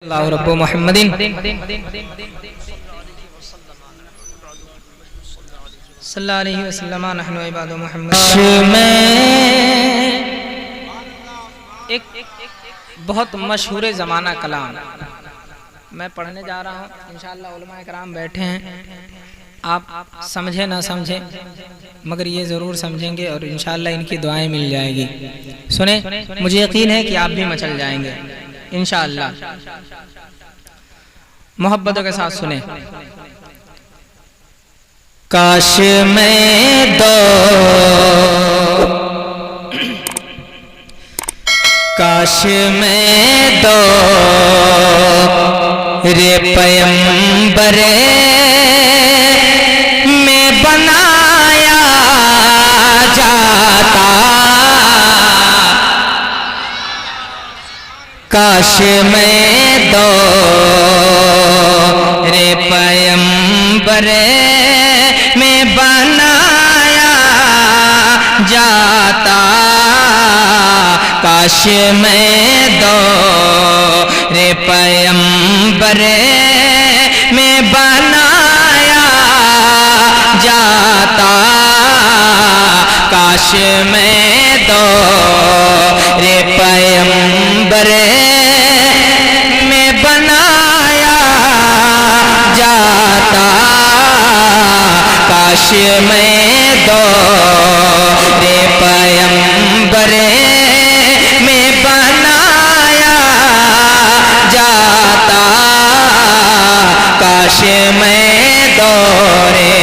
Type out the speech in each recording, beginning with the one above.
अल्लाह रब्बु मुहम्मदिन सल्लल्लाहु अलैहि वसल्लम नहनु इबादु मुहम्मद। एक बहुत मशहूर ज़माना कलाम मैं पढ़ने जा रहा हूँ। इंशाअल्लाह उलमा इकराम बैठे हैं, आप समझे ना समझे मगर ये ज़रूर समझेंगे और इंशाअल्लाह इनकी दुआएं मिल जाएगी। सुने, मुझे यकीन है कि आप भी मचल जाएंगे इंशाअल्लाह। मोहब्बतों के साथ सुने। काश मैं दो रे पैगंबरे में बनाया जाता, काश मैं दो रे पैगंबरे में बनाया जाता, काश मैं दो रे पैगंबरे में बनाया जाता, काश मैं दो रे पैगंबरे में बनाया जाता, काश मैं दो रे पैगंबरे में बनाया जाता, काश मैं दो रे।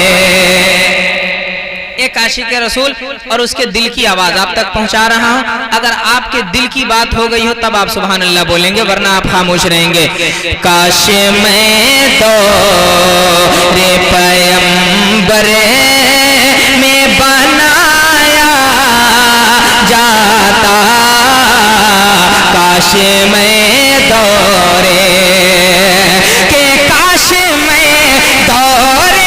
एक आशिक रसूल और उसके दिल की आवाज आप तक पहुंचा रहा हूं। अगर आपके दिल की बात हो गई हो तब आप सुभान अल्लाह बोलेंगे, वरना आप खामोश रहेंगे। काश मैं दो रे पैगंबरे में बनाया जाता, काश मैं दो रे के काश मैं दो रे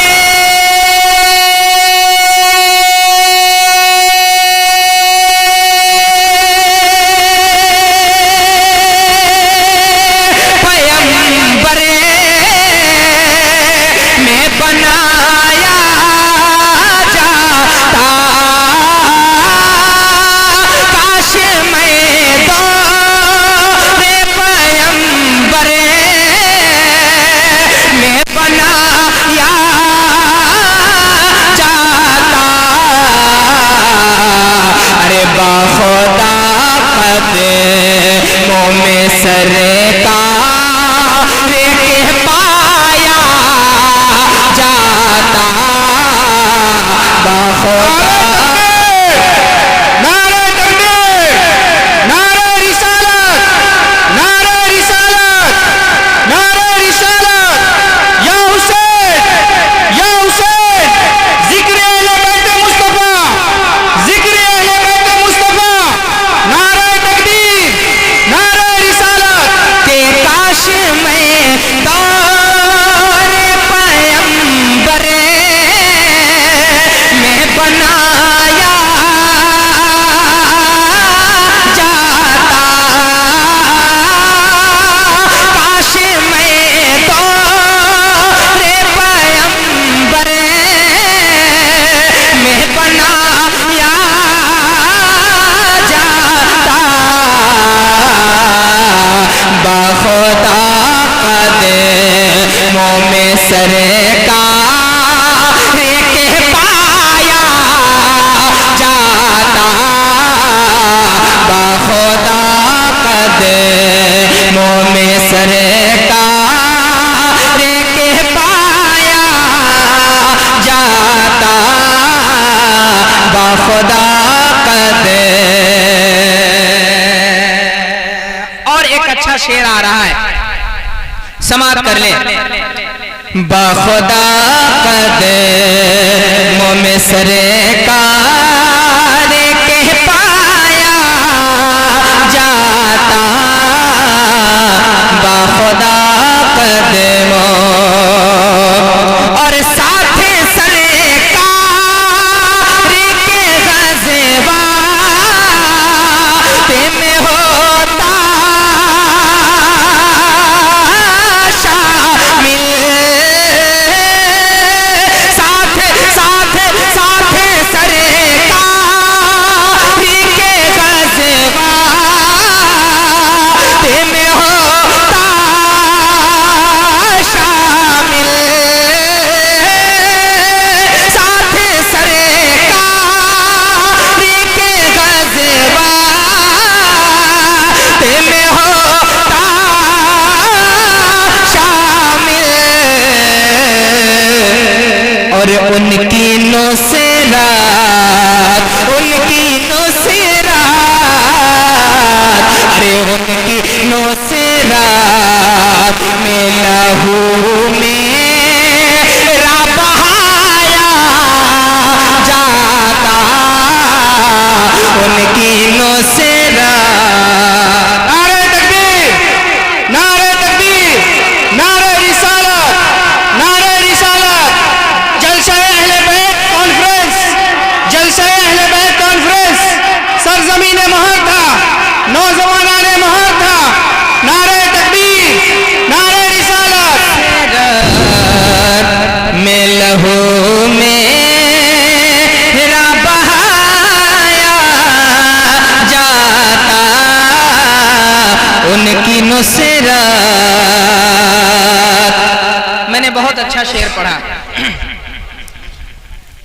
शेर आ रहा है, समाप्त कर ले। बाखुदा कदमों में सरकार के पाया जाता, बाखुदा कदमों और साथ सरकार के ग़ज़वात में होता, मैंने बहुत अच्छा शेर पढ़ा,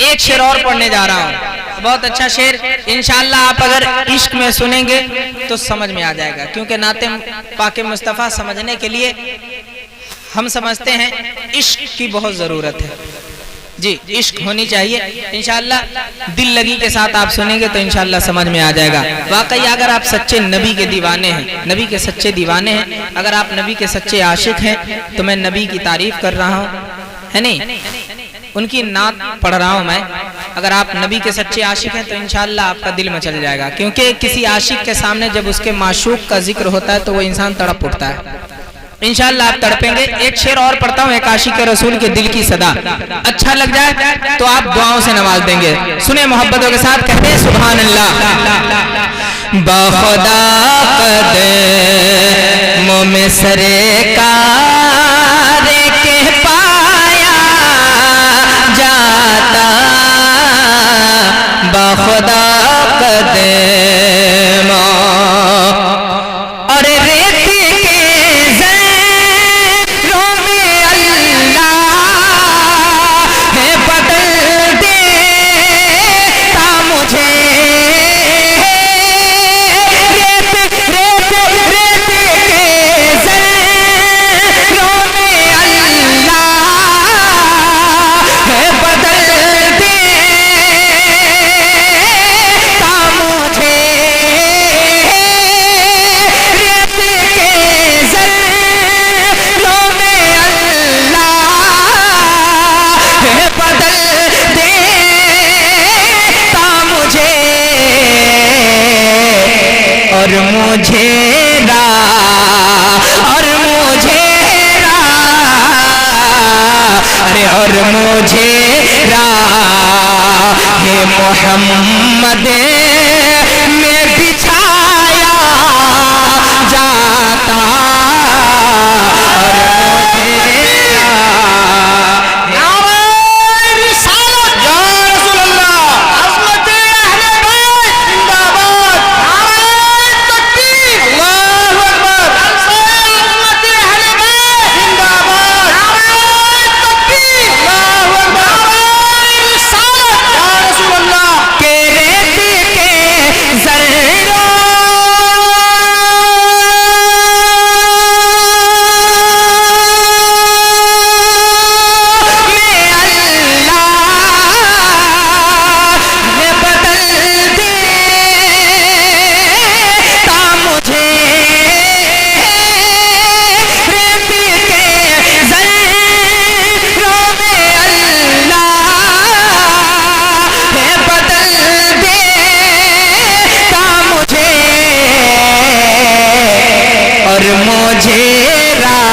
एक शेर और पढ़ने जा रहा हूँ, बहुत अच्छा शेर। इंशाअल्लाह आप अगर इश्क में सुनेंगे तो समझ में आ जाएगा, क्योंकि नाते पाके मुस्तफ़ा समझने के लिए हम समझते हैं इश्क की बहुत ज़रूरत है जी, इश्क होनी चाहिए। इंशाअल्लाह दिल लगी के साथ आप सुनेंगे तो इंशाअल्लाह समझ में आ जाएगा। वाकई अगर आप सच्चे नबी के दीवाने हैं, नबी के सच्चे दीवाने हैं, अगर आप नबी के सच्चे आशिक हैं तो मैं नबी की तारीफ कर रहा हूँ, है नहीं, उनकी नात पढ़ रहा हूँ मैं। अगर आप नबी के सच्चे आशिक हैं तो इंशाअल्लाह आपका दिल मचल जाएगा, क्योंकि किसी आशिक के सामने जब उसके माशूक का जिक्र होता है तो वो इंसान तड़प उठता है। इंशाअल्लाह आप तड़पेंगे। एक शेर और पढ़ता हूँ, एक आशिक के रसूल के दिल की सदा, अच्छा लग जाए तो आप दुआओं से नवाज देंगे। सुने मोहब्बतों के साथ, कहते हैं सुभान अल्लाह। बाखुदा कदमों में सरकार के पाया जाता, बाखुदा कदमों और रेत के ज़रों में अल्लाह है बदल देता मुझे, रेत के ज़रों में अल्लाह है बदल देता मुझे, और मुझे और मुझे राह मोहम्मद में बिछाया जाता,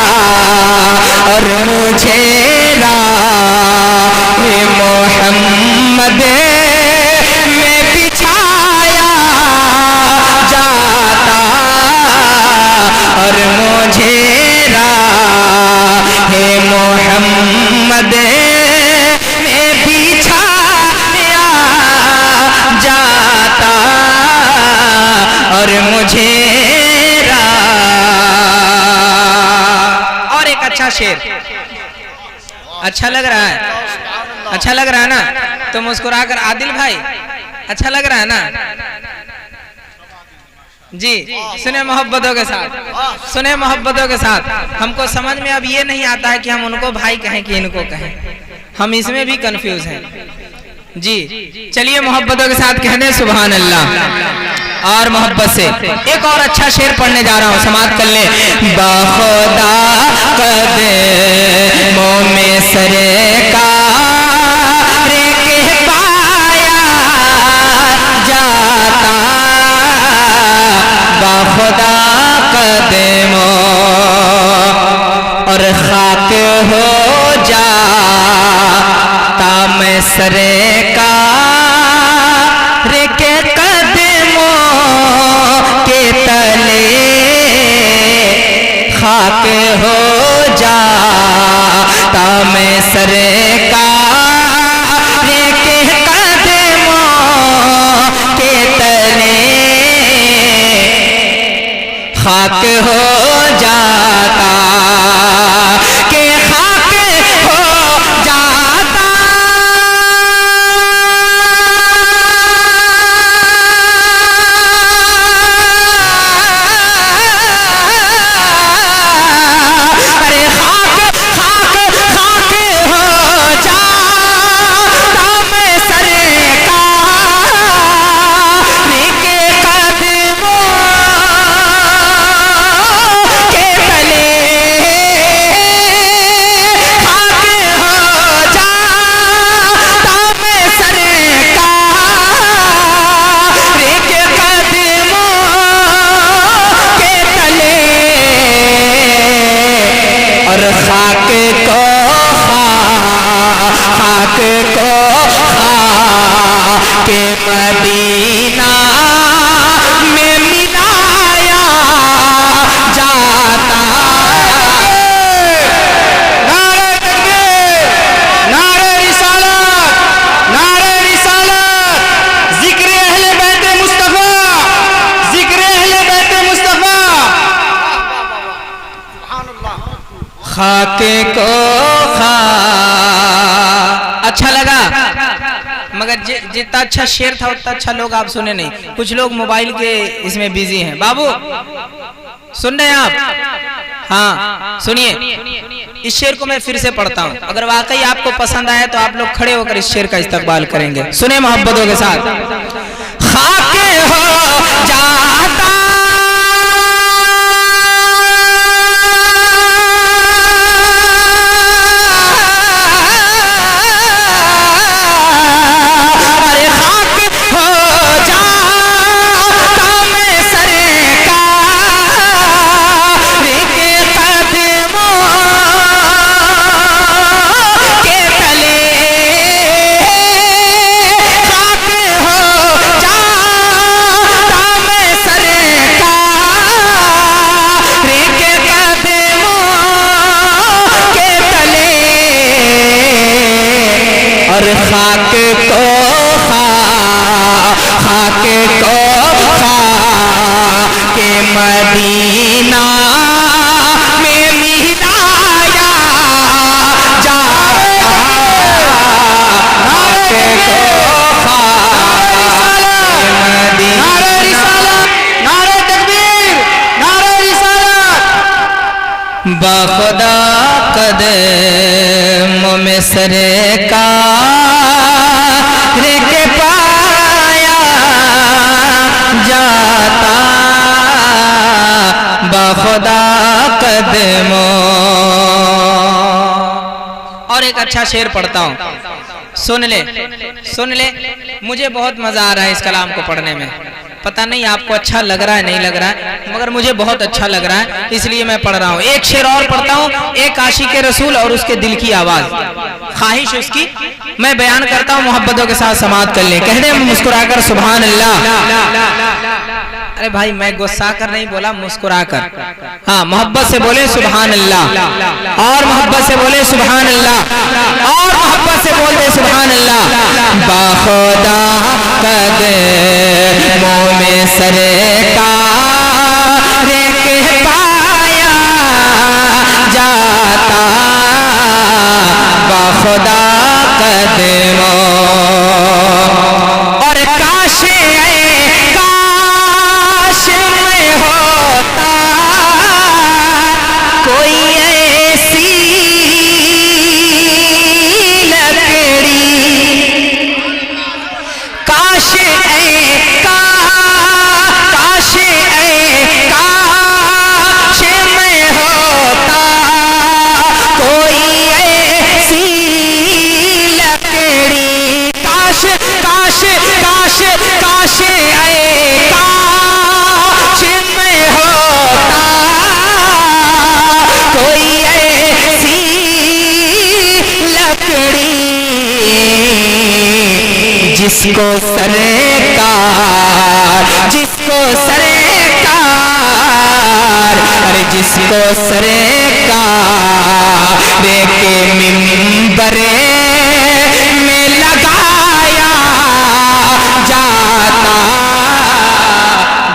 और मुझे राह मोहम्मद में बिछाया जाता, और मुझे राह मोहम्मद में बिछाया जाता, और मुझे अच्छा शेर, अच्छा लग रहा है, अच्छा लग रहा है ना, तो मुस्कुरा कर आदिल भाई, अच्छा लग रहा है ना जी। सुने मोहब्बतों के साथ, सुने मोहब्बतों के साथ। हमको समझ में अब ये नहीं आता है कि हम उनको भाई कहें कि इनको कहें, हम इसमें भी कंफ्यूज हैं जी। चलिए मोहब्बतों के साथ कहने सुभान अल्लाह। और मोहब्बत से एक और अच्छा शेर पढ़ने जा रहा हूँ, समाप्त कर ले। बाखुदा कदमों में सरकार के पाया जाता, बाखुदा कदमों और खाक हो जाता मैं सरकार के कदमों के तले, खाक हो जाता मैं सरकार के कदमों के तले, खाक हो जाता और खाक को के मदीना में मिलाया जाता। नारे तकबीर, नारे रिसालत, नारे रिसालत, जिक्र अहले बैत मुस्तफा, जिक्र अहले बैत मुस्तफा। खाके को खा। अच्छा लगा, मगर जितना अच्छा शेर था उतना अच्छा लोग आप सुने नहीं। कुछ लोग मोबाइल के इसमें बिजी हैं। बाबू सुन रहे हैं आप? हाँ सुनिए, इस शेर को मैं फिर से पढ़ता हूँ। अगर वाकई आपको पसंद आए तो आप लोग खड़े होकर इस शेर का इस्तकबाल करेंगे। सुने मोहब्बतों के साथ। खाके हो जाता और खाक को खाक को के मदीना में मिलाया जाता। खाक को नारे रिसालत, नारे तकबीर, नारे रिसालत। बाखुदा कदमों में सरकार के पाया जाता। बाखुदा कदमों। और एक अच्छा शेर पढ़ता हूँ, सुन ले, सुन ले। मुझे बहुत मजा आ रहा है इस कलाम को पढ़ने में। पता नहीं आपको अच्छा लग रहा है नहीं लग रहा है, मगर मुझे बहुत अच्छा लग रहा है, इसलिए मैं पढ़ रहा हूँ। एक शेर और पढ़ता हूँ, एक आशिक रसूल और उसके दिल की आवाज, ख्वाहिश उसकी मैं बयान करता हूँ। मोहब्बतों के साथ समाअत कर ले। कह दे मुस्कुराकर सुभान अल्लाह। अरे भाई मैं गुस्सा कर नहीं बोला, मुस्कुराकर। हाँ मोहब्बत से बोले सुभान अल्लाह, और मोहब्बत से बोले सुभान अल्लाह, और मोहब्बत से बोल दे सुभान अल्लाह। बाखुदा कदमों में सरकार के पाया जाता। बाखुदा कदमों। और काश में होता कोई ऐसी लकड़ी, काश में होता कोई ऐसी लकड़ी। काश काश काश काश में होता कोई ऐसी लकड़ी जिसको सरकार, जिसको सरकार, अरे जिसको सरकार के मिंबरे में लगाया जाता।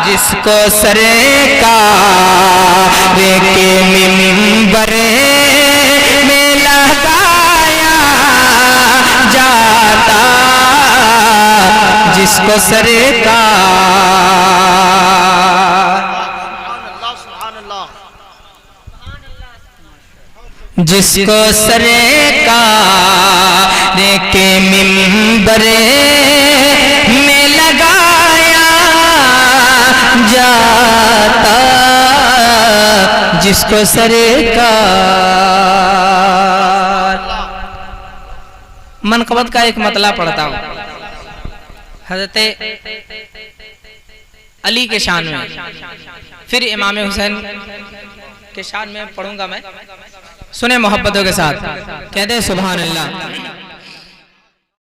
जिसको सरकार के मिंबरे में लगाया जाता। जिसको सरकार, जिसको सरकार के मिंबरे में लगाया जाता। जिसको सरकार। मनकबत का एक मतला पढ़ता हूँ। हज़रत अली के शान में, फिर इमाम हुसैन के शान में पढ़ूंगा मैं। सुने मोहब्बतों के साथ, कहते हैं सुभान अल्लाह।